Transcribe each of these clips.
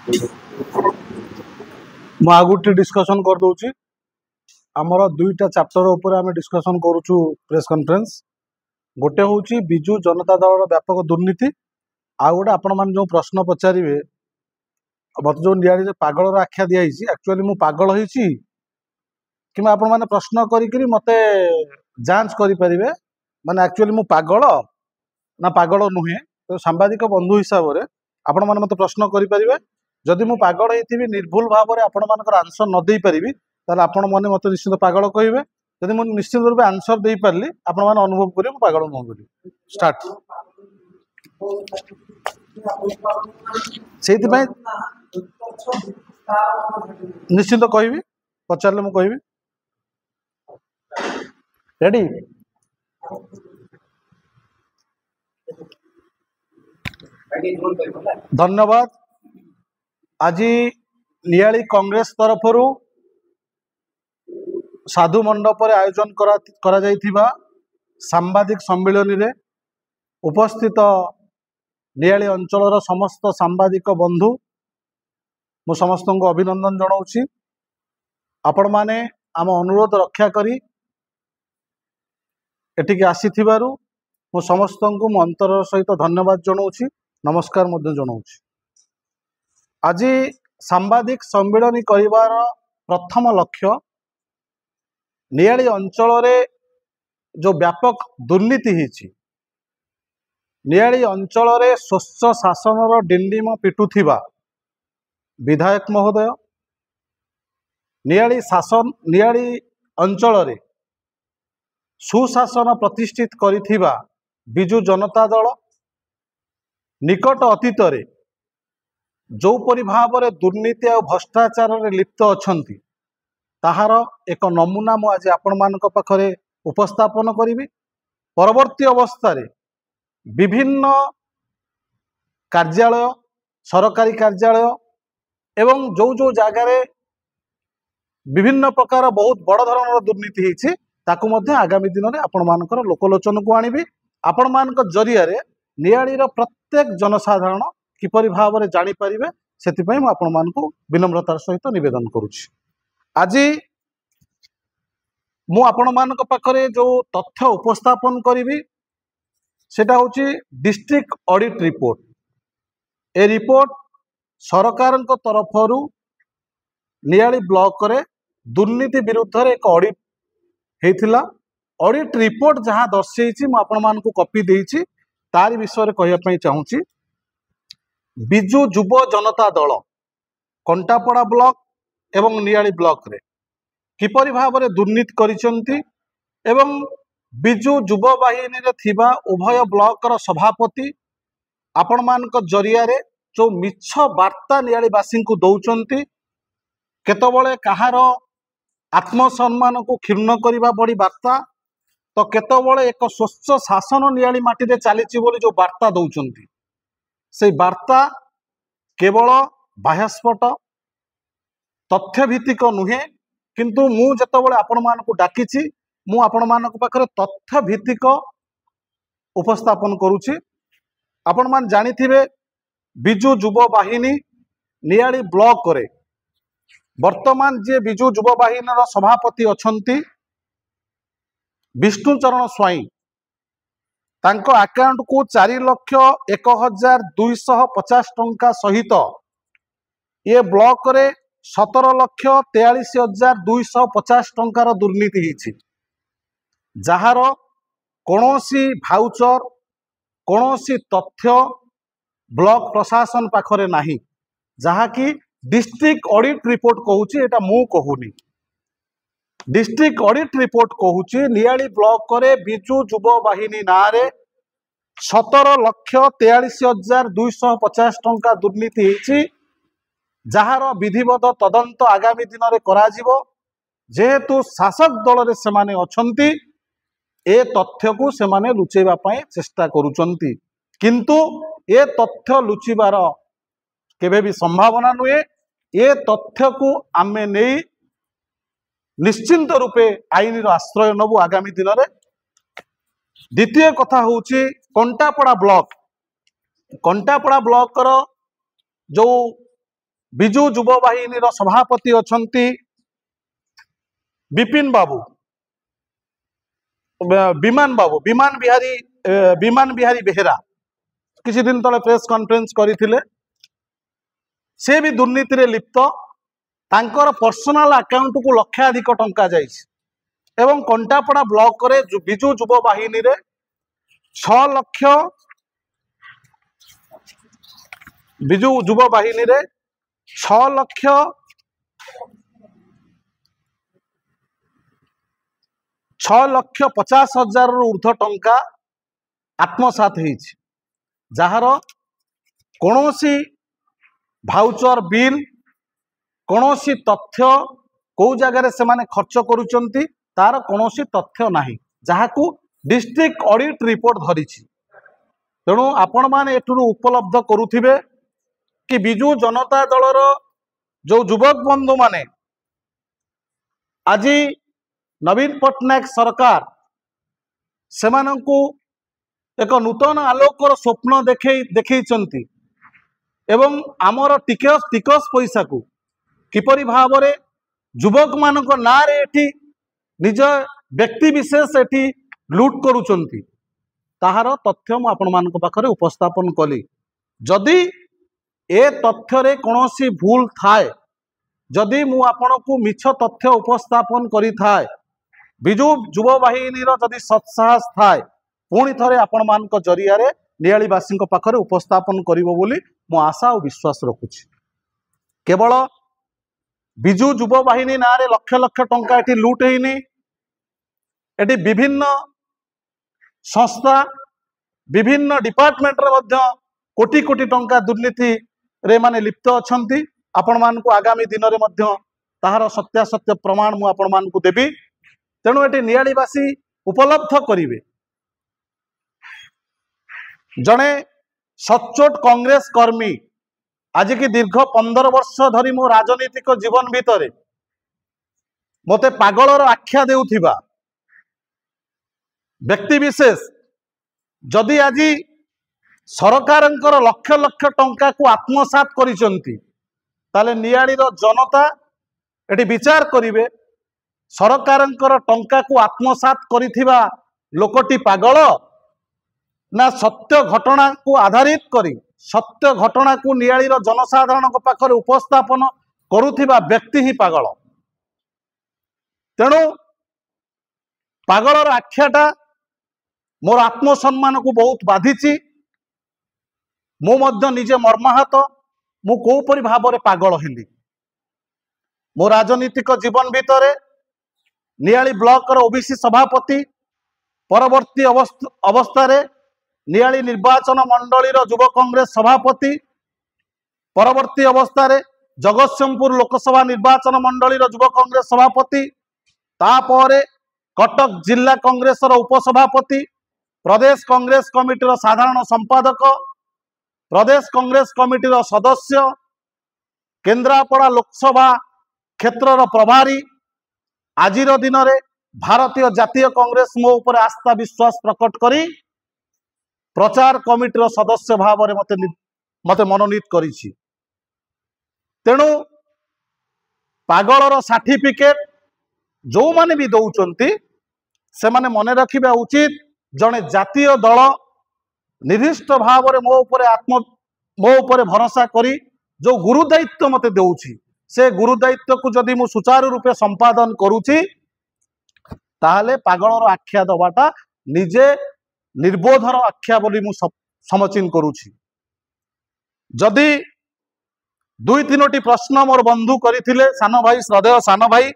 ମୁଁ ଆଉ ଗୋଟେ डिस्कशन कर दउची आमर दुईटा चैप्टर ऊपर आम डिस्कशन करूछु प्रेस कॉन्फ्रेंस गोटे होची बिजु जनता दल व्यापक दुर्नीति आ गोटे आपण मान जो प्रश्न पचारे मत जो नियारी पागल आख्या दिखाई एक्चुअली मु पागल होईची कि आपण मैंने प्रश्न करी मते जांच करें माने एक्चुअली मु पागल ना पागल नुहे तो सांबादिक बंधु हिसाब से आपण मैंने मत प्रश्न करें जदि मु पागल होती निर्भुल भाव में आपण मान आंसर न दे पारि ताल आपण मैंने मत निश्चित पागल कहे जदि मुझे निश्चित रूप आंसर दे पारि आपण मैंने अनुभव करेंगे मु पागल नुह बोली स्टार्ट से निश्चित कहि पचारे मु कहि रेडी धन्यवाद। आज नियाली कांग्रेस तरफ साधु मंडप आयोजन करा जाइथिबा सांबादिक सम्मेलन रे उपस्थित नियाली अंचल समस्त सांबादिक बंधु मु समस्त को अभिनंदन जनाऊँगी। आपण माने आम अनुरोध रक्षा करी एटिके आसीथिबारु मु समस्त को मु अंतर सहित धन्यवाद जनाऊँगी नमस्कार मध्य जनाऊँगी। आज सांबादिक सम्मेलन करिवार प्रथम लक्ष्य नियाली अंचल रे जो व्यापक दुर्नीति हिची नियाली अंचल रे स्वच्छ शासन डिंडिम पिटुथिबा विधायक महोदय नियाली अंचल रे सुशासन प्रतिष्ठित करिथिबा बिजु जनता दल निकट अतीत रे जो परि भाव में दुर्नीति और भ्रष्टाचार रे लिप्त अछंती ताहार एक नमूना मु आज आपण मानक पाखरे उपस्थापन करिवि। परवर्ती अवस्था रे विभिन्न कार्यालय सरकारी कार्यालय एवं जो जो जगार विभिन्न प्रकार बहुत बड़ धरण दुर्नीति होती ताकू मध्य आगामी दिन में आपण मानकर लोकलोचन को आनिबि। आपण मानक जरिया रे नियाली प्रत्येक जनसाधारण किपरि भाव में जानी पारिबे सेतिपई मु आपण मानकु विनम्रतार सहित निवेदन करुछि। आज मु आपण मानक पाखरे जो तथ्य उपस्थापन करिवि सेटा होछि डिस्ट्रिक्ट ऑडिट रिपोर्ट। ए रिपोर्ट सरकार तरफरु नियाली ब्लॉक रे दुर्नीति विरुद्ध रे एक ऑडिट हेतिला। ऑडिट रिपोर्ट जहां दर्शेछि मु आपण मानकु कॉपी देछि तारि विषय रे कहिया पई चाहूछि। बिजु युव जनता दल कंटापड़ा ब्लॉक एवं नियाली ब्लॉक रे किपरि भाव में दुर्नीति करिसंती एवं बिजु युव बाहिनी रे थिबा उभय ब्लॉक रो सभापति आपण मानक जरिया रे जो मिछ वार्ता नियालीवासी को दौरान केतबले कहार आत्मसम्मान को क्षुण्ण करने बड़ी वार्ता तो केतबले एक स्वच्छ शासन नियाली माटी रे चली बोली जो वार्ता दौरान से वार्ता केवल बाह्यस्फोट तथ्यभित्तिक नुहे किंतु मु जेतबले आपण मानकु डाकिछि मु आपण मानक पाखरे तथ्यभित्तिक उपस्थापन करुछि। आपण मान जानिथिबे बिजु युव बाहिनी नियाली ब्लॉक रे वर्तमान जे बिजु युव बाहिनी रो सभापति अछंती विष्णुचरण स्वाई तांको अकाउंट को 4,01,250 टंका सहित ये ब्लॉक रे 17,43,250 टंकार दुर्नीति हिची जार कोनोसी भाउचर कोनोसी तथ्य ब्लॉक प्रशासन पाखरे नाही जहाँकि डिस्ट्रिक्ट ऑडिट रिपोर्ट कहूची एटा मु कहूनी। डिस्ट्रिक्ट ऑडिट रिपोर्ट कहूची नियाली ब्लॉक रे बिजु युव बाहिनी नारे 17,43,250 टंका दुर्नीति हिची जार विधिवत तदंत आगामी दिन में कराजिवो जेहेतु शासक दल रे सेमाने अछंती ए तथ्य को सेमाने लुचेबा पई चेष्टा करूचंती किंतु ए तथ्य लुचिबार केबे भी संभावना नुए। ए तथ्य को आमे नहीं निश्चिंत रूपे आईन आश्रय नबु आगामी दिन में। द्वितीय कथा होची कंटापड़ा ब्लॉक जो विजु युव वाहिनी सभापति अछंती विपिन बाबू विमान बिहारी बेहेरा किसी दिन तले प्रेस कॉन्फ्रेंस करथिले से भी दुर्नीति रे लिप्त तांकर पर्सनल अकाउंट को लक्षाधिक टंका जाइछ एवं कंटापड़ा ब्लॉक रे विजु युव वाहिनी रे 6 लाख विजु युव वाहिनी रे 6,50,000 ऊर्ध्व टंका आत्मसात होइछ जार कौनसी भाउचर बिल कौनसी तथ्य कौ जगार से माने खर्च करुचंती तार कौनसी तथ्य नाही जहाकू डिस्ट्रिक्ट ऑडिट रिपोर्ट धरिछि। तेणु आपण माने एठुरु उपलब्ध करुथिबे कि बिजु जनता दलर जो युवक बंधु माने आज नवीन पट्टनायक सरकार सेमानंकु एक नूतन आलोकर स्वप्न देखैचंती एवं आमर टिकस पैसा को किपरि भाव रे युवक मानक ना रे एठी निज व्यक्ति विशेष एठी लूट करुचंती ताहार तथ्य मु आपण मानक पाखरे उपस्थापन कली। जदि ए तथ्य रे कोनोसी भूल थाए जदि मु आपण को मिछ तथ्य उपस्थापन करी थाए बिजु युव वाहिनी रो जदि सत्साहस थाए पुणी थरे आपण मानक जरिया रे नियालीवासी पाखरे उपस्थापन करिवो बोली मु आशा और विश्वास रखुछि। केवल बिजु युव वाहिनी ना रे लक्ष लक्ष टंका एठी लूट हेइनी एठी विभिन्न संस्था विभिन्न डिपार्टमेंट रे मध्य कोटी कोटी टंका दुर्नीति रे माने लिप्त अछंती। आपण मानकु आगामी दिन रे मध्य ताहार सत्यासत्य प्रमाण मु आपण मानकु देबी। तेणु एटी नियालीवासी उपलब्ध करिवे जणे सच्चोट कांग्रेस कर्मी आज की दीर्घ 15 वर्ष धरी मो राजनीतिक जीवन भितर मते पागलर आख्या देउथिबा व्यक्ति विशेष जदि आज सरकारंकर लक्ष लक्ष टंका को आत्मसात करिसंती ताले नियाळीर जनता एटी विचार करिवे सरकारंकर टंका को आत्मसात करिथिबा लोकटी पागल ना सत्य घटना को आधारित करी सत्य घटना को नियाळीर जनसाधारण पाखरे उपस्थापन करुथिबा व्यक्ति ही पागल। तेणु पागलर आख्याटा मोर आत्मसम्मान को बहुत बाधिची मु मध्य निजे मर्माहत मु कोपरि भाव रे पागल हेली मो राजनीतिक जीवन भितर नियाली ब्लॉक रो ओबीसी सभापति परवर्ती अवस्था रे नियाली निर्वाचन मंडली रो युव कांग्रेस सभापति परवर्ती अवस्था रे जगतसिंहपुर लोकसभा निर्वाचन मंडली रो युव कांग्रेस सभापति तापरे कटक जिला कांग्रेस रो उपसभापति प्रदेश कांग्रेस कमिटी रो साधारण संपादक प्रदेश कांग्रेस कमिटी रो सदस्य केन्द्रापड़ा लोकसभा क्षेत्र रो प्रभारी आजिर दिन रे भारतीय जातीय कांग्रेस मो ऊपर आस्था विश्वास प्रकट करी प्रचार कमिटी रो सदस्य भाव रे मते मनोनीत करिछि। तेणु पागलर सर्टिफिकेट जो माने भी दौचंती से माने मने रखिबा उचित जने जातीय दल निर्दिष्ट भाव रे मो ऊपर भरोसा करी जो गुरु दायित्व मते देउछि से गुरु दायित्व को जदि मु सुचारू रूपे संपादन करूछि ताहले पागलर आख्या दबाटा निजे निर्बोधर आख्या बोली मु समचीन करूछि। जदि 2-3टी प्रश्न मोर बंधु करथिले सान भाई श्रद्धेय सान भाई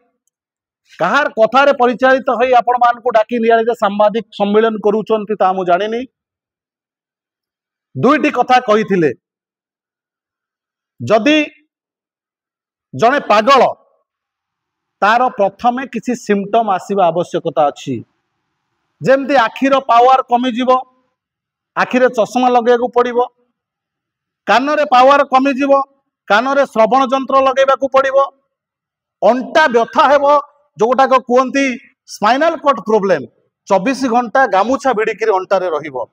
कहार कथारे परिचालित होई आपण मान को डाकी नियाले सांबादिक सम्मेलन करूचंती ता मु जानिनी 2टी कथा कहिथिले जदि जने पागल तार प्रथमे किसी सिम्पटम आसीबा आवश्यकता अछि जेमती आखिर पावर कमी जीवो आखिरे चश्मा लगेगा पड़ो कानरे पावर कमी जीवो कानरे श्रवण जंत्र लगेगा पड़ो अंटा व्यथा हेबो जोटाक कहती स्पाइनल कट प्रोब्लेम 24 घंटा गामुछा भिड़िकी अंटारे रहिबो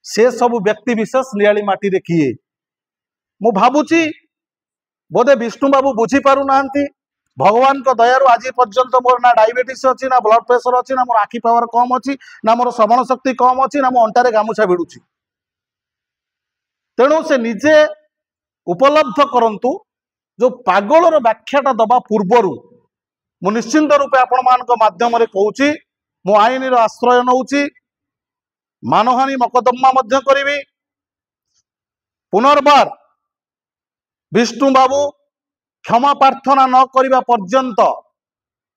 से सब व्यक्ति विशेष नियाली माटी रे किए मु भावुची बोधे विष्णु बाबू बुझी पारु नाहंती। भगवान को दयारु आज पर्यंत मोर ना डायबिटीज अच्छी ना ब्लड प्रेशर अच्छी ना मोर आखि पावर कम अच्छी ना मोर श्रवण शक्ति कम अच्छी ना मो अंटारे गामुछा भिड़ुची। तेणु से निजे उपलब्ध करंतु जो पागलर व्याख्याटा दबा पूर्वरु मु निश्चिंत रूपे आपण मानक माध्यम कहूची मु आईन आश्रय नौची मानहानि मकदमा मध्य करिवि। पुनर्बार विष्णु बाबू क्षमा प्रार्थना न करिबा पर्यंत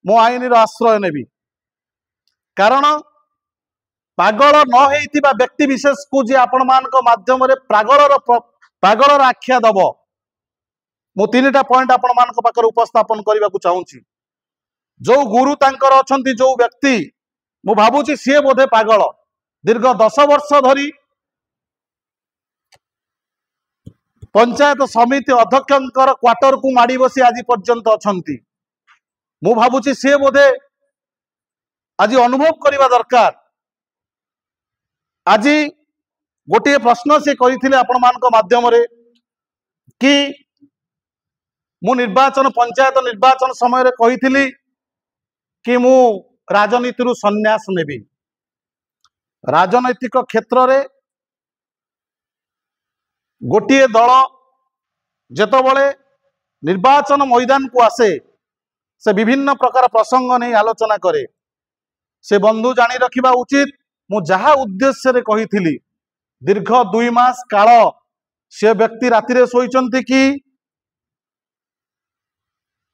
मो आईन आश्रय नेबी। कारण पागल न हेइतिबा व्यक्ति विशेष को जे आपण मानक माध्यम रे पागलर आख्या दब मु तीनटा पॉइंट आपण मानक पाकर उपस्थापन करने को चाहूँगी। जो गुरु तांकर अछंती जो व्यक्ति मु भावुची सी बोधे पागल दीर्घ 10 वर्ष धरी पंचायत समिति अध्यक्षर क्वार्टर को माड़ी बसी आज पर्यंत अछंती। मु भावुची सी बोधे आज अनुभव करने दरकार। आज गोटे प्रश्न से करथिले आपण मानक माध्यम रे कि मु निर्वाचन पंचायत निर्वाचन समय रे कहिथिली कि मु राजनीति रु संन्यास नेबी। राजनैतिक क्षेत्र रे गोटे दल जेतबळे निर्वाचन मैदान को आसे से विभिन्न प्रकार प्रसंग नहीं आलोचना करे। से बंधु जानी रखिबा उचित मु जहा उद्देश्य रे कहिथिली दीर्घ 2 मास काल से व्यक्ति राति रे सोइचंती कि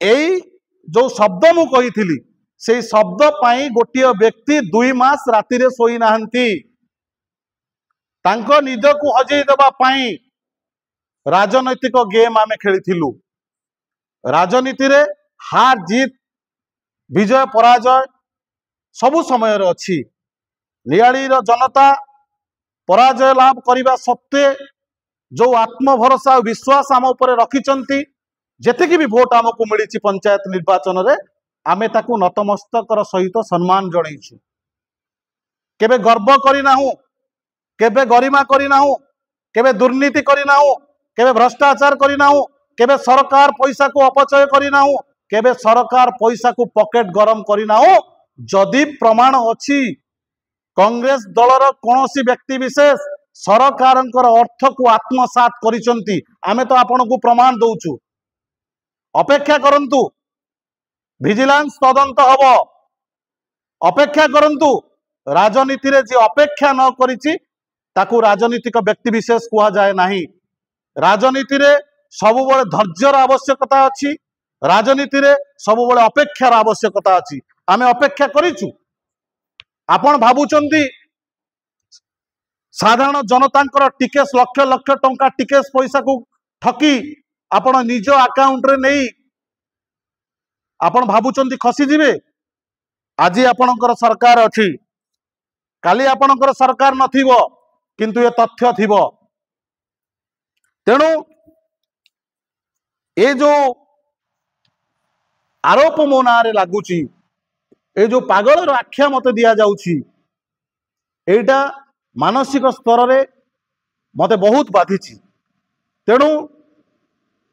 एई जो शब्द मु कहिथिली से शब्द पाई गोटे व्यक्ति 2 मास राति रे सोई नाहंती। तांको निज को हजेई देबा पाई राजनैतिक गेम आमे खेलिथिलु। राजनीति रे हार जीत विजय पराजय सबु समय रे अछि। नियाळी जनता पराजय लाभ करने सत्वे जो आत्मभरोसा और विश्वास आम उपर रखिंट जेतिकी भी भोट आमको मिली पंचायत निर्वाचन रे आमे ताकू नतमस्तकर सहित सम्मान जनईछु। केबे गर्व करिनाहु, केबे गरिमा करिनाहु, केबे दुर्नीति करिनाहु, केबे भ्रष्टाचार करिनाहु, केबे सरकार पैसा को अपचय करिनाहु, केबे सरकार पैसा को पॉकेट गरम करिनाहु। जदि प्रमाण अछि कांग्रेस दलर कौनसी व्यक्ति विशेष सरकार अर्थ को आत्मसात करिसंती आमे तो आपण को प्रमाण दउछु। अपेक्षा करंतु विजिलेंस तदंत हबो। अपेक्षा करंतु राजनीति रे जे अपेक्षा न करिछि ताकू राजनीतिक व्यक्ति विशेष कुआ जाए नाही। राजनीति रे सबुबळे धैर्यर आवश्यकता अछि। राजनीति रे सबुबळे अपेक्षार आवश्यकता अछि। आमे अपेक्षा करिछु। आपण भाबुचंदी साधारण जनतांकर टिकेस लक्ष लक्ष टंका टिकेस पैसा को ठकी आपण निज अकाउंट रे नहीं आपण भाबुचंदी खसी जिवे। आज आपणकर सरकार अछि, काली आपणकर सरकार नथिबो किंतु ये तथ्य थिबो। तेणु ए जो आरोप मो नारे लागुची, ए जो पागलर आख्या मते दिया जाउची, एटा मानसिक स्तर रे मते बहुत बाधिची। तेणु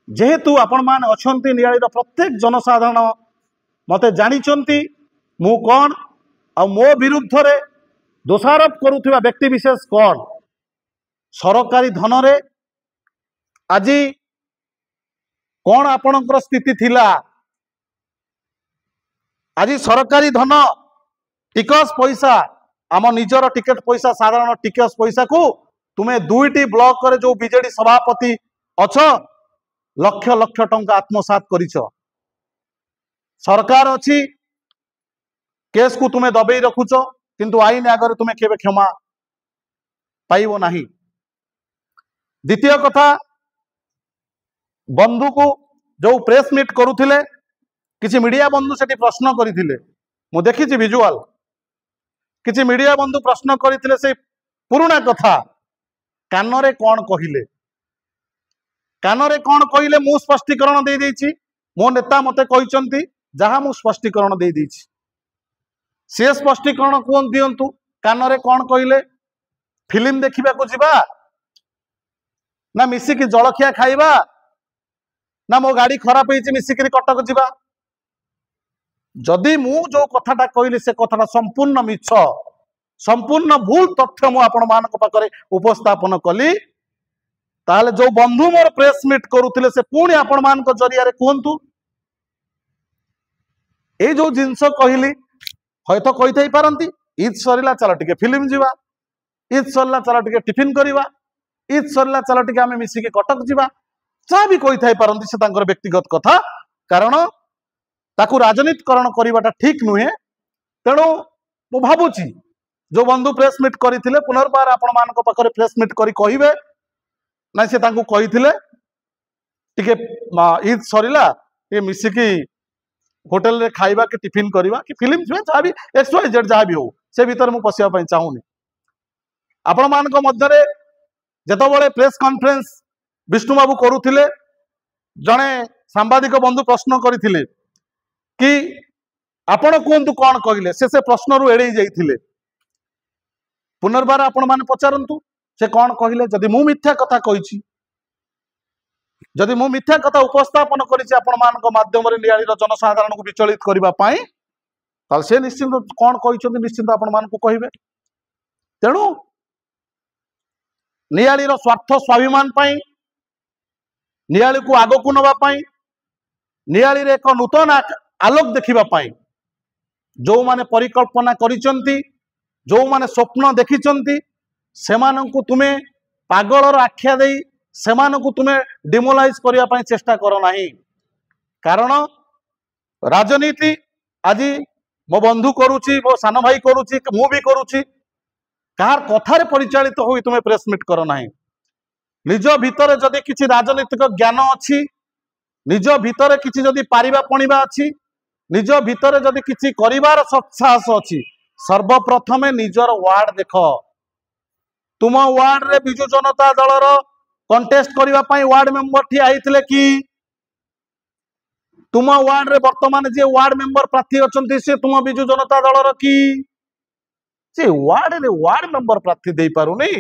जेहेतु आपण मान अछंती नियाळीर प्रत्येक जनसाधारण मते जानिचंती मु कोन आ मो विरुद्ध रे दोषारोप करुथिबा व्यक्ति विशेष कोन। सरकारी धन रे आज कोन आपणकर स्थिति थिला। आज सरकारी धन टिकस पैसा आम निजर टिकेट पैसा साधारण टिकस पैसा को तुम्हें 2टी ब्लॉक रे जो बीजेडी सभापति अछ लक्ष लक्ष टंका आत्मसात करिछ। सरकार अछि केस को तुम्हें दबेई रखुच किंतु आईन आगे तुम्हें केबे क्षमा पाइबो नाही। द्वितीय कथा बंधु को जो प्रेस मीट करुथिले किसी मीडिया बंधु सेठी प्रश्न करिथिले मु देखिछि विजुअल। किसी मीडिया बंधु प्रश्न करते से पुराना कथा कानरे कौन कहिले, कानरे कौन कहिले मु स्पष्टीकरण दे देछि। मो नेता मते कहिसंती जहां मु स्पष्टीकरण दे देछि। से स्पष्टीकरण कोन दियंतु कानरे कौन कहिले। फिल्म देखिबा को जिबा ना मिसिकी जलखिया खाइबा ना मो गाड़ी खराब होइछि मिसिकी कटक जीवा। जदि मु जो कथाटा कहली से कथाटा संपूर्ण मिछ संपूर्ण भूल तथ्य मु आपण मानक पाखरे उपस्थापन कली ताले जो बंधु मोर प्रेस मीट करुथिले से पुणी आपण मानक जरिया रे कहंतु ए जो जिंस कहली हयतो कहि थाई पारंती ईद सरिला चल टिके फिल्म जीवा, ईद सरला चल टिके टिफिन करिवा, ईद सरला चल टिके आमे मिसिके कटक जीवा, जा भी कहि थाई पारंती से तांकर व्यक्तिगत कथा। कारण ताकू राजनीतिकरण करवाटा ठीक नुहे। तेणु मु भावुची जो बंधु प्रेस मीट करथिले पुनर्बार आपण मानक पाखरे प्रेस मीट करी कहिबे ना से तांकू कहिथिले टिके ईद सरिला ये मिसिकी होटल रे खाइबा कि टिफिन करवा कि फिल्म जो जहाँ भी एक्स वाई जेड जहाँ भी हो से भीतर मु पशिया पई चाहूनी। आपण मानक मध्य रे जेतबळे प्रेस कॉन्फ्रेंस विष्णु बाबू करुथिले जणे सांबादिक बंधु प्रश्न करथिले कि आपण कोंतु कोन कहिले से प्रश्न रु एड़े जाइथिले। पुनर्बार आपण माने पचारंतु से कोन कहिले। जदि मु मिथ्या कथा कहिछि, जदि मु मिथ्या कथा उपस्थापन करिछि आपण मानक माध्यम रे नियाली रो जनसाधारण को विचलित करबा पई ताल से निश्चित कोन कहिछन्ति निश्चित आपण मान को कहिबे। तेणु नियाली रो स्वार्थ स्वाभिमान पई नियाली को आगो को नबा पई नियाली रे एक नूतन आलोक देखिबा पई जो माने परिकल्पना करिसंती जो माने स्वप्न देखिसंती सेमानंकु तुमे पागलर आख्या देई सेमानंकु तुमे डिमोलाइज करिया पई चेष्टा करो नाही। कारण राजनीति आज मो बंधु करूची मो सान भाई करूची मु भी करूची कार कथारे परिचालित होई तुमे प्रेस मीट करो नाही। निज भितर जदि किछि राजनीतिक ज्ञान अछि, निज भितर किछि जदि पारिबा पणिबा अछि, निज भितर जदि किछि करिवार सत्साहस अछि, सर्वप्रथमे निजर वार्ड देख। तुम वार्ड रे बिजु जनता दलर कंटेस्ट करबा पई वार्ड मेंबर ठिया आइथिले कि तुम वार्ड रे वर्तमान जे वार्ड मेंबर प्रार्थी अछंती से तुम बिजु जनता दलर कि से वार्ड रे वार्ड मेंबर प्रार्थी देई पारुनी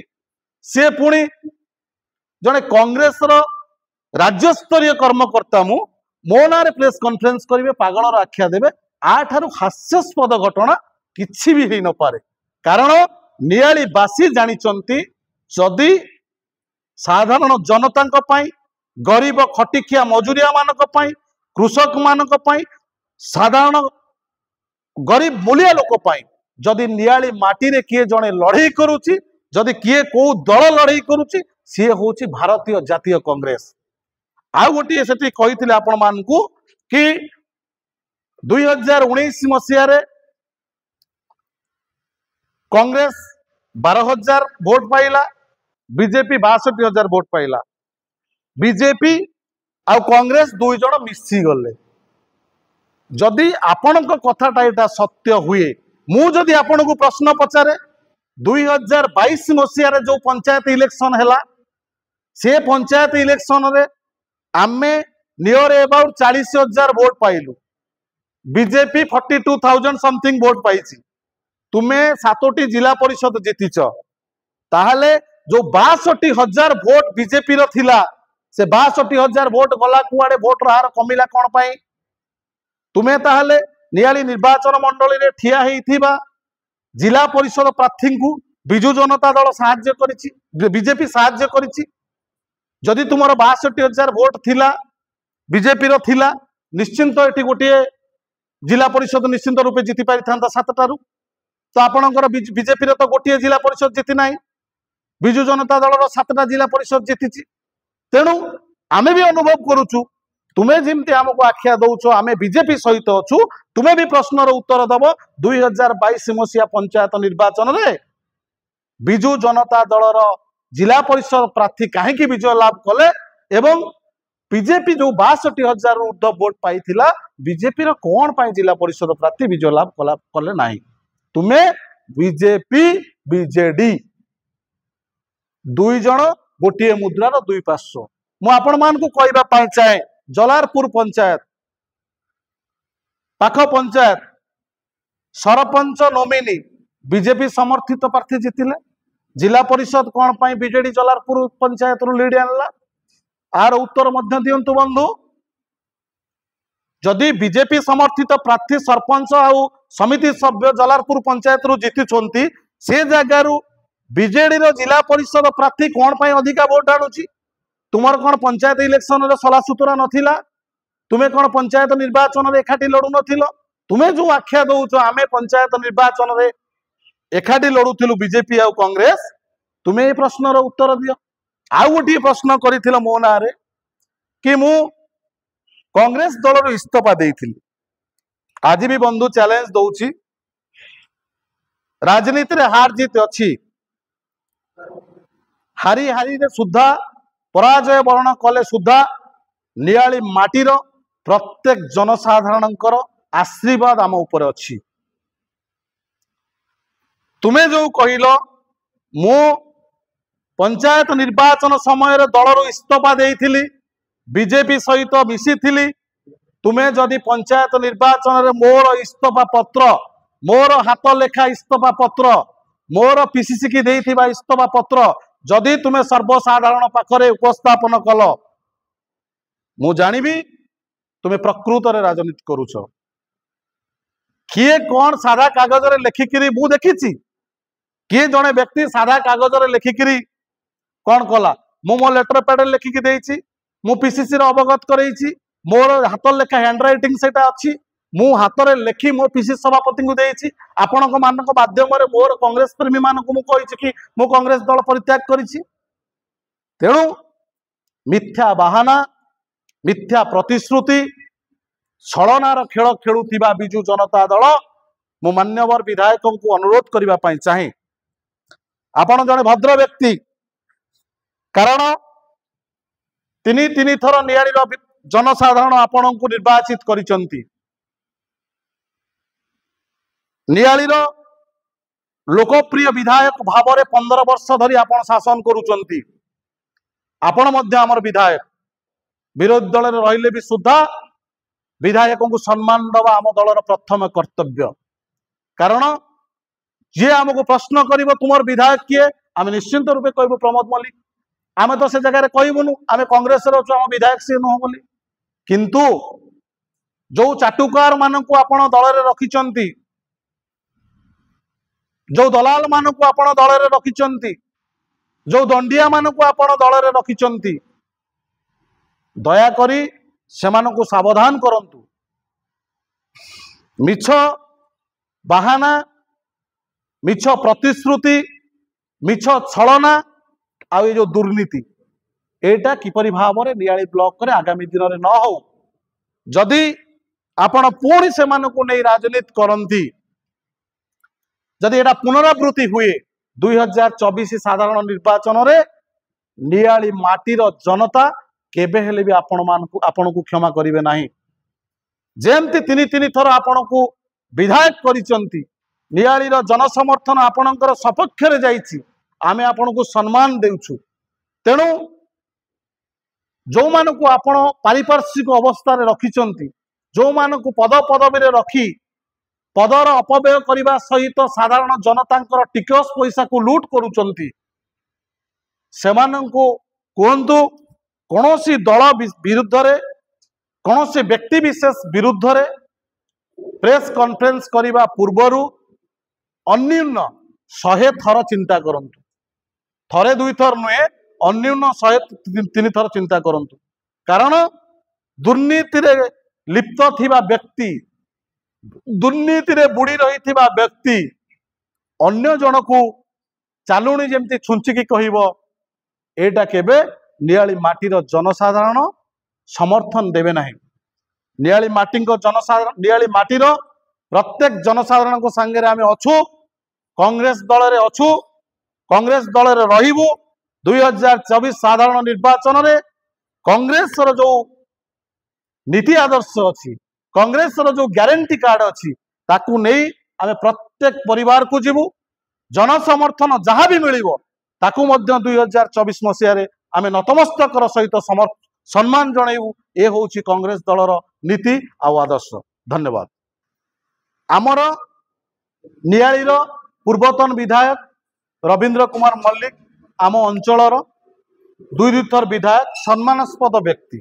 से पुणी जने कांग्रेस रो राज्य स्तरीय कर्मकर्ता मो ना रे प्रेस कॉन्फ्रेंस करिवे पागलर आख्या देबे। आठारु हास्यास्पद घटना किछि भी हेई न पारे। कारण नियाली बासी जानिचंती जदि साधारण जनता पई गरीब खटिखिया मजुरिया मानक पई कृषक मानक पई साधारण गरीब मूलिया लोक पई जदि नियाली माटी रे किए जणे लड़ाई करूची जदि किए को दल लड़ाई करूची सी होची भारतीय जातीय कांग्रेस। आ गोटे से कही आपण मानकू कि 2019 मसीह रे कांग्रेस 12,000 भोट पाइला, बीजेपी 62,000 भोट पाइला। बीजेपी आ कांग्रेस दुई जण मिसी गले। जदि आपण कथाटा एटा सत्य हुए मु जदि आपण को प्रश्न पचारे 2022 मसीह रे जो पंचायत इलेक्शन हैला से पंचायत इलेक्शन रे आमे नियर अबाउट 40,000 भोट पाइलु, बीजेपी 42,000 समथिंग भोट पाइछि। तुमे 7टी जिला परिषद जीतिच ताहले जो 62,000 भोट बीजेपी रो थिला से 62,000 भोट गला कुआडे भोट हार कमिला कोन पाई। तुमे ताहले नियाली निर्वाचन मंडली रे ठिया हेइथिबा जिला परिषद प्रार्थी को बिजु जनता दल साहाय्य करिछि, बीजेपी साहाय्य करिछि। जदि तुमर 62,000 भोट थिला बीजेपी रो थिला निश्चिंत एटी गोटे जिला परिषद निश्चिंत रूपे जीति पारि थांता 7टारू। तो आपणकर बीजेपी रो तो गोटे जिला परिषद जीति नाही, बिजु जनता दल रो 7टा जिला परिषद जीतिछि। तेणु आमे भी अनुभव करूछु तुमे जिमती हमको आख्या दउछो आमे बीजेपी सहित अछु तुमे भी प्रश्नर उत्तर दब 2022 मसीहा पंचायत निर्वाचन रे बिजु जनता दलर जिला परिषद प्रार्थी कहीं विजय लाभ कले एवं बीजेपी जो 62,000 ऊर्ध्व भोट पाई बीजेपी कौन पाई जिला परिषद प्रार्थी विजय लाभ कले नहीं। तुम्हें बीजेपी बीजेडी दुई जण गोटे मुद्रार दुई पार्श्व। मु आपण मान को कहबा चाहे जलारपुर पंचायत पाख पंचायत सरपंच नोमिनी बीजेपी समर्थित प्रार्थी जीतिले जिला परिषद कौन पाई बीजेडी जलालपुर पंचायत रु लीड आनला आर उत्तर मध्य दियंतु बंधु। जदि बीजेपी समर्थित प्रार्थी सरपंच आउ समिति सभ्य जलालपुर पंचायत रु जीति से जगार बीजेडी जिला परिषद प्रार्थी कौन पाई अधिका भोट आणुची? तुमर कौन पंचायत इलेक्शन रे सला सुतरा नथिला? तुमे कौन पंचायत निर्वाचन रे एकाठी लड़ू नथिलो? तुमे जो आख्या दउचो आमे पंचायत निर्वाचन रे एकाठी लड़ुथिलु बीजेपी आउ कांग्रेस, तुमे ए प्रश्नर उत्तर दियो। आउ गोटे प्रश्न करिथिल मो ना रे कि मु कांग्रेस दल इस्तीफा देइथिली। आज भी बंधु चैलेंज दउची, राजनीति रे हार जीत अछि, हारी हारी रे सुद्धा पराजय वर्ण कले सुद्धा नियाली माटीर प्रत्येक जनसाधारणकर आशीर्वाद आम ऊपर अछि। तुमे जो कहिलो मु पंचायत निर्वाचन समय दलर इस्तीफा देइथिली, बीजेपी सहित मिसिथिली। तुमे जदि पंचायत निर्वाचन रे मोर इस्तीफा पत्र, मोर हाथ लेखा इस्तीफा पत्र, मोर पीसीसी की देइथिबा इस्तीफा पत्र जदि तुमे सर्वसाधारण पाखरे उपस्थापन कल, मु जानिबी तुमे प्रकृत रे राजनीति करूछ। किए कौन साधा कागज रे लेखिकिरी मु देखिछि, किए जने व्यक्ति साधा कागज रे लेखिकिरी कौन कला, मु मो लेटर पैड लेखिकी देइछि, मु पीसीसी रे अवगत करैछि, मोर हाथ लेखा हैंड राइटिंग सेटा अछि, मु हाथ रे लेखि मो पीसीसी सभापति को देइछि। आपनक मानक माध्यम रे मोर कांग्रेस प्रेमी मानक मु कहिछि कि मु कांग्रेस दल परित्याग करिछि। तेणु मिथ्या बहाना, मिथ्या प्रतिश्रुति, छलनार खेल खेलुथिबा बिजु जनता दल मु मान्यवर विधायक को अनुरोध करबा पई चाहे, आपण जने भद्र व्यक्ति, कारण तीन थर नियाळीर जनसाधारण आपण को निर्वाचित करिसंती। नियाळीर लोकप्रिय विधायक भाव में 15 वर्ष धरी आपण शासन करुचंती। आपण मध्य आमर विधायक, विरोधी दल रहिले भी सुद्धा विधायक को सम्मान दबा आम दलर प्रथम कर्तव्य। कारण जे आमको प्रश्न करिवो तुमर विधायक किए, आम निश्चिंत रूपे कहबो प्रमोद मल्लिक। आमे तो से जगह कहबुनु आमे कांग्रेस रे अछु, आम विधायक से नुह बोली। किंतु जो चाटुकार मानकु आपण दल रे रखिचंती, जो दलाल मानकु आपण दल रे रखिचंती, जो दंडिया मानकु आपण दल रे रखिचंती, दया करी सेमानकु सावधान करंतु। मिछ बाहाना, मिछ प्रतिश्रुति, मिछ छलना आ जो दुर्नीति, एटा किपरि भाव में नियाली ब्लॉक रे आगामी दिन में न हो। जदि आपण पुणी से नहीं राजनीति करती, जदि एटा पुनरावृत्ति हुए 2024 साधारण निर्वाचन रे नियाली माटीर जनता केबे हेले भी आपण को क्षमा करिवे नाही। जेमती तीन थर आपण को विधायक करिसंती, नियालीर जनसमर्थन आपणकर सपक्ष रे जाइछि, आमे आपण को सम्मान देउछु। तेणु जो मानकु आपण पारिपार्श्विक अवस्था रे रखिचंती, जो मानकु पद पदवी रे रखी पदर अपव्यय करने सहित साधारण जनतांकर टिकस पैसा को लूट करुचंती, सेमानंकु कहंतु कौनसी दल विरुद्ध रे, कौनसी व्यक्ति विशेष विरुद्ध रे प्रेस कॉन्फ्रेंस करने पूर्वरु अन्यून 100 थर चिंता करंतु। थरे दुई थर नुहे, अन्यून 103 थर चिंता करंतु। कारण दुर्नीति रे लिप्त थिबा व्यक्ति, दुर्नीति रे बुड़ी रही व्यक्ति अन्य जन को चालुणी जमती छुंचिकी कहब, एटा केबे नियाली माटीर जनसाधारण समर्थन देवे नाही। नियाली माटी जनसाधारण, नियाली माटीर प्रत्येक जनसाधारण को सांगे आमे अछु, कांग्रेस दल रे अछु, कांग्रेस दल रे रहिबु। 2024 साधारण निर्वाचन रे कांग्रेस रो जो नीति आदर्श अछि, कांग्रेस रो जो ग्यारंटी कार्ड अछि, ताकू नहीं आमे प्रत्येक परिवार को जीवु। जन समर्थन जहाँ भी मिलिबो ताकू मध्य 2024 मसीह रे आमे नतमस्तकर सहित सम्मान जणाइबु। ए होउछि कांग्रेस दलर नीति आ आदर्श। धन्यवाद। आमर नियालीर पूर्वतन विधायक रवींद्र कुमार मल्लिक आम अंचलर दुई थर विधायक सम्मानास्पद व्यक्ति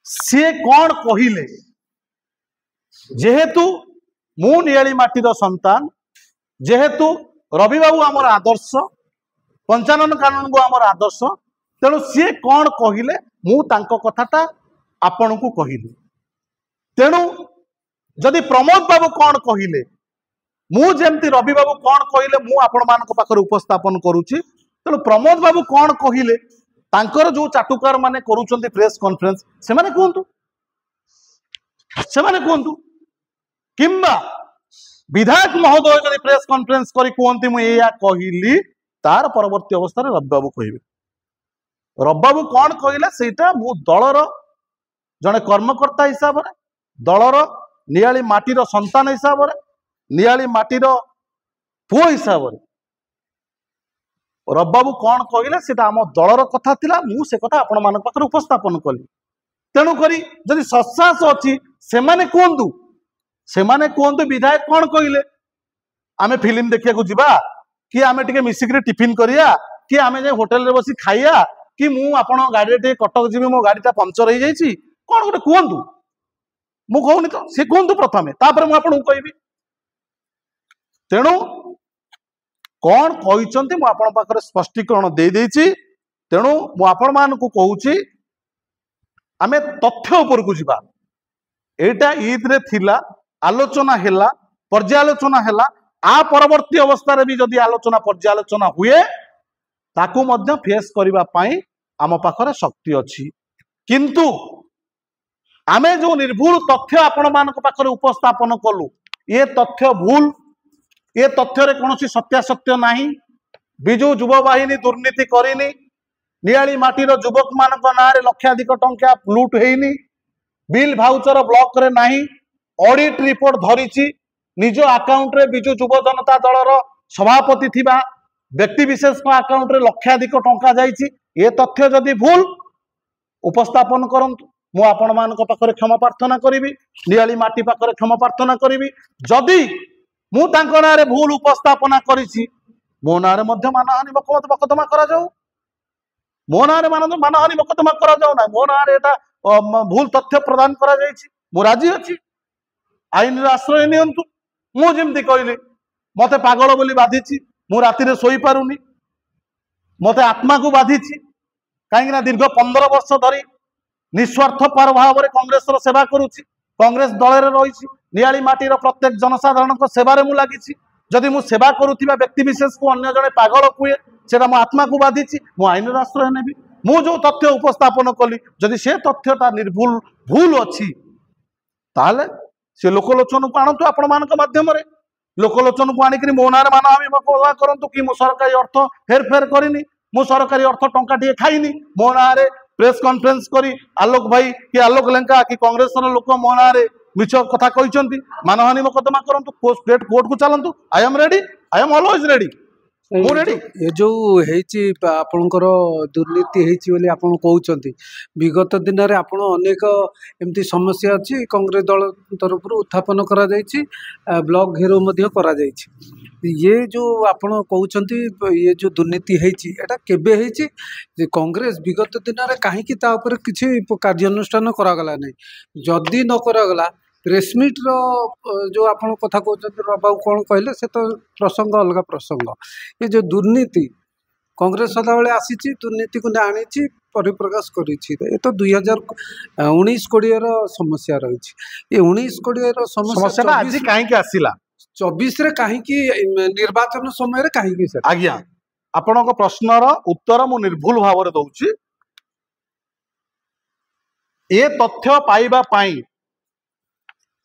सी कौन कहले जेहेतु मु नियाली माटीर संतान जेहेतु रवि बाबू आमर आदर्श 55 कानून को आमर आदर्श तेणु सी कौन कहले मु तांको कथाटा आपण को कहली तेणु जदि प्रमोद बाबू कौन कहले मु जेमती रवि बाबू कौन कहले मु आपण मानक पाखर उपस्थापन करूची तेणु प्रमोद बाबू कौन कहले तांकर जो चाटुकार माने करूचंती प्रेस कॉन्फ्रेंस से माने कहतु किंबा विधायक महोदय जदि प्रेस कॉन्फ्रेंस करी कहती मुझे कहली तार परवर्ती अवस्था रवि बाबू कहे रवि बाबू कौन कहले सेटा मु दलर जड़े कर्मकर्ता हिसाब से दलर नियाली माटीर संतान हिसाब से नियाली माटीर पुओ हिसाब से रवि बाबू कौन कहले सेटा आम दलर कथा थिला मु से कथा आपण मान पाखर उपस्थापन कली तेणु करी जदि सत्साहस अच्छी से कहतु विधायक कौन कहले आमे फिल्म देखिया को जिबा कि आमे टिके मिसिकरी टिफिन करिया कि आमे जे होटल रे बसी खाइया कि मु आपण गाड़ी रे कटक जीवी मो गाड़ीटा पंचर हो जाइछि कौन गोटे कहतु मु कहूनी तो से कहतु प्रथमे तापर मु आपन कहबी तेणु कौन कहते मु आपण पाखरे स्पष्टीकरण दे देछि तेणु मु आपण मान को कहूछि आमे तथ्य ऊपर को जिबा एटा ईद रे थिला आलोचना हैला पर्यालोचना हैला आ परवर्ती अवस्था रे भी जदि आलोचना पर्यालोचना हुए ताकू मध्य फेस करबा पई आम पाखरे शक्ति अछि किंतु आमे जो निर्भुल तथ्य आपण मान पाखरे उपस्थापन कलु ये तथ्य भूल ये तथ्य रे कोनोसी सत्यासत्य नाही बिजु युव बाहिनी दुर्नीति करिनी नियाली माटीर युवक मानक नारे लक्षाधिक टंका लूट हेइनी बिल भाउचर ब्लॉक रे नाही ऑडिट रिपोर्ट धरिची निज अकाउंट रे बिजु युव जनता दलर सभापति थिबा व्यक्ति विशेष अकाउंट रे लक्षाधिक टंका जाइची ये तथ्य जदि भूल उपस्थापन करंतु मु आपण मानक पाखरे क्षमा प्रार्थना करिवि नियाली माटी पाखरे क्षमा प्रार्थना करिवि जदि मु तांको नारे भूल उपस्थापना करिछि मो नारे मध्य मानहानि मोकदमा करा जाऊ मो नारे मानहानि मोकदमा करा जाऊ ना मो नारे एटा भूल तथ्य प्रदान करा जाइछि मु राजी अछि आईन आश्रय नियंतु मु जेमती कहली मते पागल बोली बाधिछि मु राति रे सोई पारुनी मते आत्मा को बाधिछि काहेकि ना दीर्घ 15 वर्ष धरी निस्वार्थ पर भाव रे कांग्रेस रो सेवा करूछि कांग्रेस दल रे रहिछि नियाली माटीर प्रत्येक जनसाधारण को सेवारे मु लागिछि जदि मु सेवा करूथिबा व्यक्ति विशेष को अन्य जने पागल कुए सेटा मो आत्मा को बाधिछि मु आईन आश्रय नेबी मु जो तथ्य उपस्थापन कली जदि से तथ्यटा निर्भुल भूल अछि ताले से लोकलोचन को आणतु आपण मानक माध्यम रे लोकलोचन को आनिकरी मो नारे मानहानि मोकदमा करंतु कि मु सरकारी अर्थ हेरफेर करिनी मु सरकारी अर्थ टंका टिए खाइनी मो नारे प्रेस कॉन्फ्रेंस करी आलोक भाई कि आलोक लेंका कि कांग्रेस लोक मो नारे मिछ कथा कहते मानहानि मोकदमा करंतु स्टेट कोर्ट को चलंतु I am ready I am always ready मु रेडी ये जो हेची आपणकर दुर्नीति हेची बोली आपण कहउचंती विगत दिन रे आपण अनेक एमती समस्या अछि कांग्रेस दल तरफ उत्थापन करा जायछि ब्लॉक घेरो मध्ये करा जायछि ये जो आपण कहउचंती ये जो दुर्नीति हेची एटा केबे हेची जे कांग्रेस विगत दिन रे काहे कि ता ऊपर किछि कार्यानुष्ठान करा गला नै जदी न करा गला प्रेसमिट रो जो आपण कथा कहउचंती बाबू कोन कहले से तो प्रसंग अलग प्रसंग ये जो दुर्नीति कांग्रेस सदा बेले आसी दुर्नीति को आनी परिप्रकाश कर ये तो 2019 कोड़े समस्या रही ये 19 कोड़े समस्या आज कहीं आसला 24 रे कहीं निर्वाचन समय कहीं आज्ञा आपण प्रश्नर उत्तर मु निर्भुल भाव में दौची ये तथ्य पाइबा पाई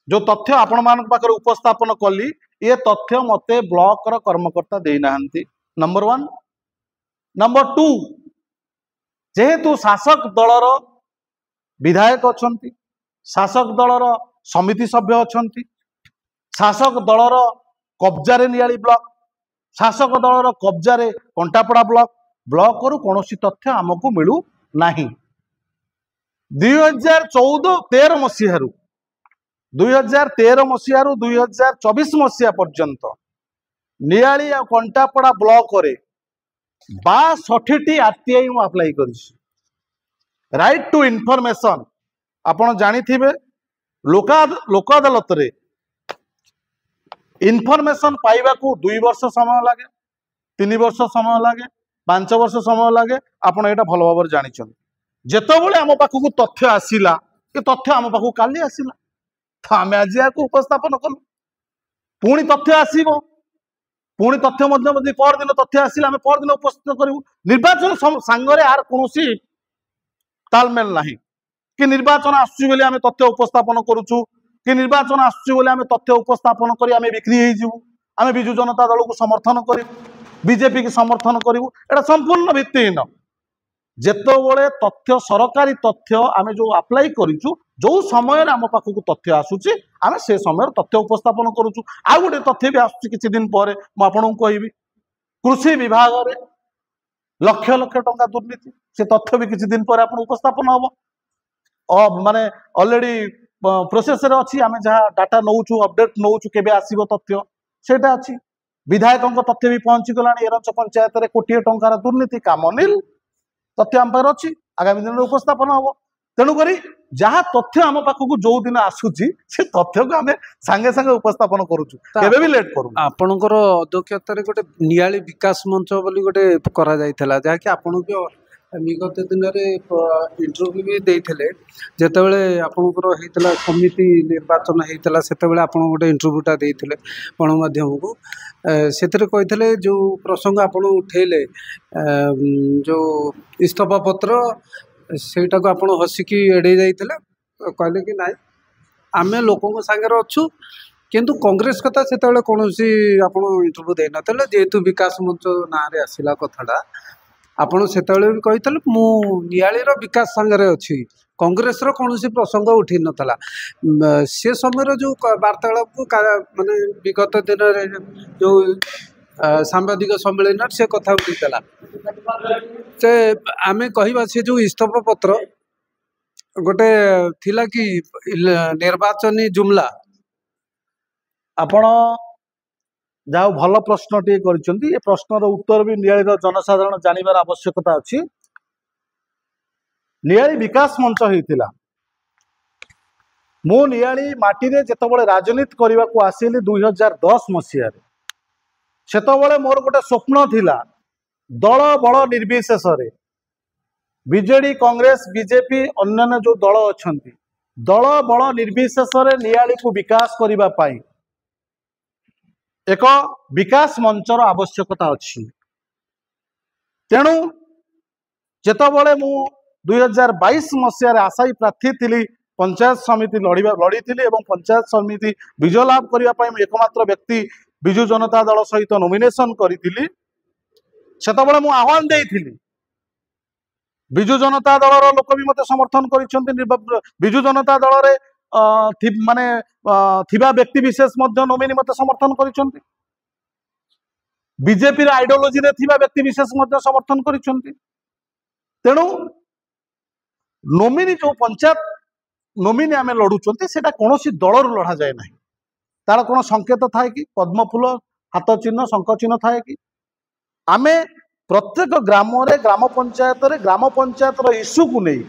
जो तथ्य आपण मान पाखर उपस्थापन कली ये तथ्य मते ब्लॉक रो कर्मकर्ता दे नाहंती नंबर 1 नंबर 2 जेहेतु शासक दलर विधायक अछंती शासक दलर समिति सभ्य अछंती शासक दलर कब्जा रे नियाली ब्लॉक शासक दलर कब्जा रे कंटापड़ा ब्लॉक रु कोनोसी तथ्य हमकु मिलू नाही 2014-13 मसीहारू 2013 मसीहारू 2024 मसीहा पर्यंत नियाली आ कंटापड़ा ब्लॉक रे 62टी आरटीआई मु अप्लाई करिस राइट टू इनफॉरमेशन आपण जानी थिबे लोक अदालत रे इनफॉरमेशन पाइबा को 2 वर्ष समय लगे 3 वर्ष समय लगे 5 वर्ष समय लगे आपण एटा भल भाव जानी जेतबले आम पाखक तथ्य आसिला ये तथ्य आम पाखक काली आसिला तो आम आज या उपस्थापन कलु पुणी तथ्य आसीबो पुणी तथ्य पर दिन तथ्य आसिला आम पर दिन उपस्थित करूँ निर्वाचन सांगरे आर कौन तालमेल नहीं कि निर्वाचन आसुची बोली आम तथ्य उपस्थापन करुचु कि निर्वाचन आसुची बोली आम तथ्य उपस्थापन करी आम बिक्री हो आम विजु जनता दल को समर्थन करूँ बीजेपी की समर्थन करूँ एटा संपूर्ण भित्तिहीन जेतबले तथ्य सरकारी तथ्य आम जो अप्लाई करूँ जो समय आम पाखक तथ्य आसूची आम से समय तथ्य उपस्थापन करुचु आ गोटे तथ्य भी आसूची किछि दिन पर मुझे कहबी कृषि विभाग रे लक्ष लक्ष टंका दुर्नीति से तथ्य भी किछि दिन पर आप उपस्थापन हम माने ऑलरेडी प्रोसेस रे अछि आम जहाँ डाटा नौचु अपडेट नौचु केबे आसीबो तथ्य सेटा अछि विधायकों तथ्य भी पहुंची गलानी एरंच पंचायत रे कोटिए टंकार दुर्नीति काम अनिल तथ्य आम पाखरे अछि आगामी दिन में उपस्थापन हम तेणुक जहाँ तथ्य आम पाखक जो दिन आसूची से तथ्य को आम सांगे सांगे उपस्थापन करुचु केबे भी लेट करू आपणकर अध्यक्षतार गोटे नियाली विकास मंच बोली गोटे करा जायथला जहा कि आपण भी विगत दिन में इंटरव्यू भी देते जितेबले आपणकर होता समिति निर्वाचन होता से आप गोटे इंटरव्यूटा देते गणमाध्यम को से कहते जो प्रसंग आपड़ उठेले जो इस्तीफा पत्र सेटा को आप हसिकी एड़े जाते कहले कि नाई आमे लोकों सागर अच्छु किंतु कांग्रेस कथा से कौन आप इंटरव्यू दे ना जेहेतु विकास मंच ना आसला कथाटा आपड़ से भी कही मु नियालीर विकास सांगे अच्छी कांग्रेस कौन प्रसंग उठी नाला से समय जो वार्तालाप माने विगत दिन जो सांबादिक सम्मेलन से कथा उठीला से आमे कहवा से जो इस्तीफा पत्र गोटे थिला कि निर्वाचनी जुमला आपण जाओ भल प्रश्न टे करिसेंती ए प्रश्नर उत्तर भी नियालीर जनसाधारण जानिबार आवश्यकता अछि नियाली विकास मंच होइतिला मो नियाली माटी रे जेतबळे राजनीति करबा को आसीली 2010 मसिया रे सेतबळे मोर गोटे स्वप्न थिला दल बड़ निर्विशेष रे बीजेडी कांग्रेस बीजेपी अन्य जो दल अछंती दल बड़ निर्विशेष रे नियाली को विकास करबा पाई एक विकास मंचर आवश्यकता अच्छी तेणु जेतबळे मु 2022 मसीह आशायी प्रार्थी थी पंचायत समिति लड़ी पंचायत समिति विजय लाभ करने एकमात्र व्यक्ति विजु जनता दल सहित नॉमिनेशन करी सेतबळे मु आह्वान देइथिली विजु जनता दलर लोक भी मते समर्थन करिसेंती विजु जनता दल रे माने थिबा व्यक्ति विशेष मध्य नोमिनी मते समर्थन करिसेंती बीजेपी आइडियोलॉजी रे थिबा व्यक्ति विशेष मध्य समर्थन करिसेंती तेणु नोमिनी जो पंचायत नोमिनी आमे लड़ुचंती सेटा कोनोसी दलर लड़ा जाए नहीं तार कोन संकेत थाए कि पद्मफूल हाथ चिन्ह शंख चिन्ह थाए कि आमे प्रत्येक ग्राम रे ग्राम पंचायत रो इश्यू को नहीं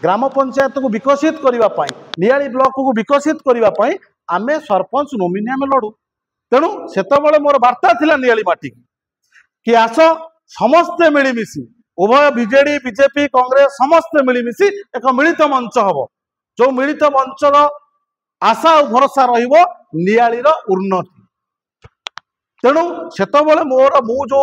ग्राम पंचायत को विकसित करने नियाली ब्लॉक को विकसित करने आमे सरपंच नोमिनी आमे लड़ू तेणु सेतबळे मोर वार्ता थिला नियाली माटी कि आस समस्ते मिलीमिशी उभय बीजेडी बीजेपी कांग्रेस समस्ते मिलीमिशी एक मिलित मंच हम जो मिलित मंचर आशा और भरोसा रहिबो नियालीर उन्नति तेणु सेतबळे मोर मु जो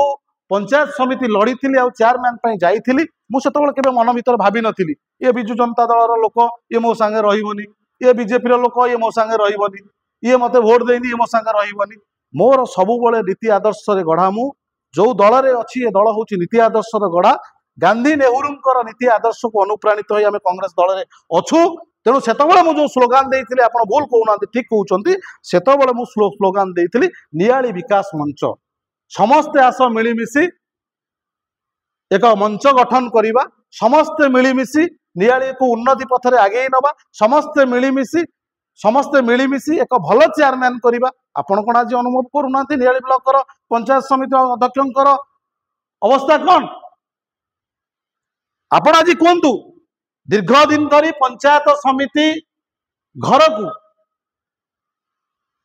पंचायत समिति लड़ी आ चेयरमैन जाइली मुझे केवे मन भर भावी नी ये विजु जनता दल लोक ये मो सांगे रही ये बीजेपी लोक ये मो सांगे रही ये मत भोट देनी ये मो सांगे रही मोर सबुबले नीति आदर्श गढ़ा मु जो दल रे अच्छी ये दल हूँ नीति आदर्श गढ़ा गांधी नेहरू नीति आदर्श को अनुप्राणित होई आमे कांग्रेस दल रे अच्छु तेणु सेतबळे मु जो स्लोगान देइथिले आपण भूल कहूना ठीक कहउचंती सेतबळे मु स्लोगान देइथिली नियाली विकास मंच समस्ते आस मिलीमिशी एक मंच गठन करिबा समस्ते मिलीमिशी नियाली को उन्नति पथरे आगे नबा समस्ते मिलीमिशी समस्ते मिलमिशि एक भल चेयरमैन करवा आपण कौन आज अनुभव करूना नियाली ब्लॉक पंचायत समिति अध्यक्ष अवस्था कौन आपण आज कहतु दीर्घ दिन धरी पंचायत समिति घर को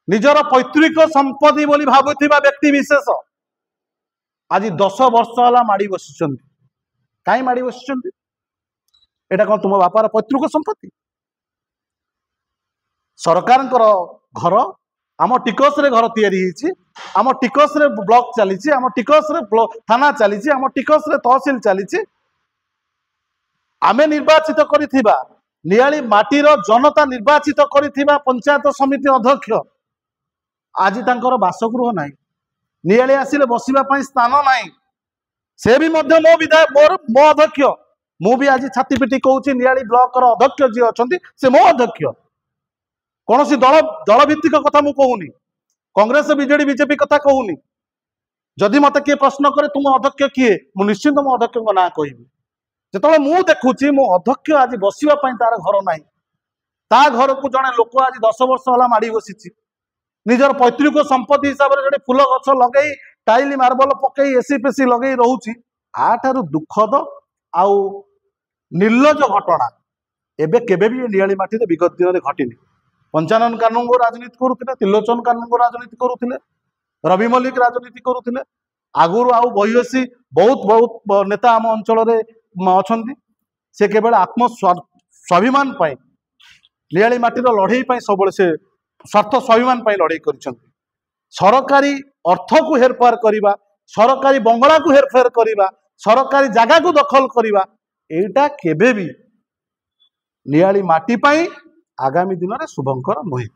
निजर पैतृक संपत्ति बोली भावुथिबा व्यक्ति विशेष आज 10 वर्ष है माड़ी बसी कहीं माड़ी बसी एटा कौन तुम बापार पैतृक संपत्ति सरकार घर आम टिकस रे घर तैयारी आम टिकस रे ब्लॉक चली आम टिकस रे थाना चली आम टिकस रे तहसिल चली आमे निर्वाचित करिथिबा नियाली माटीर जनता निर्वाचित करिथिबा पंचायत समिति अध्यक्ष आज तांकर बासगृह नाही नियाली आसिले बसिबा पई स्थान नाही से भी मध्य मो विधायक मो अध्यक्ष मु भी आज छाती पिटी कहूची नियाली ब्लॉक अध्यक्ष जी अछंती से मो अध्यक्ष कौन सी दल दल भित्तिक कथा मु कहूनी कांग्रेस बीजेडी बीजेपी कथा कहूनी जदि मत किए प्रश्न करे तुम अध्यक्ष किए मु निश्चिंत मो अध्यक्ष ना कहबी जो मु देखुची मो अध्यक्ष आज बसवा तार घर ना ता घर को जड़े लोक आज 10 वर्ष है माड़ी बसी निजर पैतृक संपत्ति हिसाब से जो फूल गछ लगे टाइल मार्बल पकई एसी पेसी लगे रोचे आठार दुखद आउ निर्लज घटना एबे केबे भी नियाली माटी विगत दिन में घटिनी पंचानन कानून को राजनीति करुले त्रिलोचन कानून को राजनीति करुले रवि मल्लिक राजनीति करुले आगुरी आउ बहिसी बहुत बहुत नेता आम अंचल अच्छा से केवल आत्म स्वाभिमान नियाली माटीर लड़ई सब से स्वार्थ स्वाभिमान लड़ई कर सरकारी अर्थ को हेरफेर करवा सरकारी बंगला को हेरफेर करवा सरकारी जगह को दखल करवा एटा केबे भी नियाली माटी आगामी दिन में शुभंकर नुहे।